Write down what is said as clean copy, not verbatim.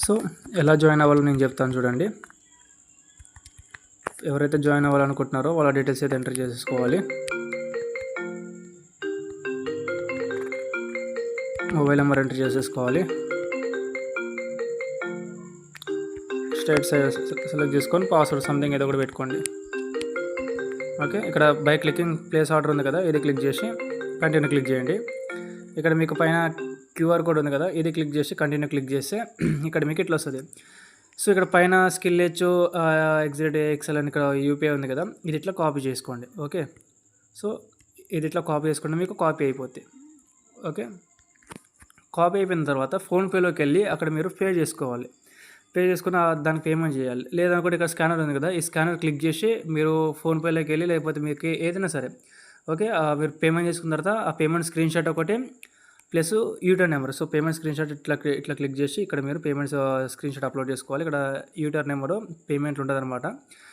So ఎలా join అవ్వాలో నేను చెప్తాను చూడండి. ఎవరైతే జాయిన్ అవ్వాలనుకుంటున్నారో వాళ్ళ డీటెయిల్స్ అయితే ఎంటర్ చేసేసుకోవాలి. మొబైల్ నెంబర్ ఎంటర్ చేసేసుకోవాలి. స్టేట్ సెలెక్ట్ చేసుకొని పాస్వర్డ్ సంథింగ్ ఏదో ఒకటి పెట్టుకోండి. ఓకే, ఇక్కడ బై క్లికింగ్ ప్లేస్ ఆర్డర్ ఉంది కదా, ఇది క్లిక్ చేసి కంటిన్యూ క్లిక్ చేయండి. ఇక్కడ మీకు పైన క్యూఆర్ కోడ్ ఉంది కదా, ఇది క్లిక్ చేసి కంటిన్యూ క్లిక్ చేస్తే ఇక్కడ మీకు ఇట్లా వస్తుంది. సో ఇక్కడ పైన స్కిల్ హెచ్ ఎగ్జిట్ ఎక్సెల్ అని ఇక్కడ యూపీఐ ఉంది కదా, ఇది ఇట్లా కాపీ చేసుకోండి. ఓకే, సో ఇది ఇట్లా కాపీ చేసుకుంటే మీకు కాపీ అయిపోద్ది. ఓకే, కాపీ అయిపోయిన తర్వాత ఫోన్పేలోకి వెళ్ళి అక్కడ మీరు పే చేసుకోవాలి. పే చేసుకుని దానికి పేమెంట్ చేయాలి. లేదనుకుంటే ఇక్కడ స్కానర్ ఉంది కదా, ఈ స్కానర్ క్లిక్ చేసి మీరు ఫోన్పేలోకి వెళ్ళి లేకపోతే మీకు ఏదైనా సరే ఓకే మీరు పేమెంట్ చేసుకున్న తర్వాత ఆ పేమెంట్ స్క్రీన్ షాట్ ఒకటి plus U turn number. So payment screen shot ఇట్లా క్లిక్ చేసి ఇక్కడ మీరు పేమెంట్స్ స్క్రీన్ షాట్ అప్లోడ్ చేసుకోవాలి. ఇక్కడ యూటర్న్ నెంబరు పేమెంట్ ఉంటుంది అనమాట.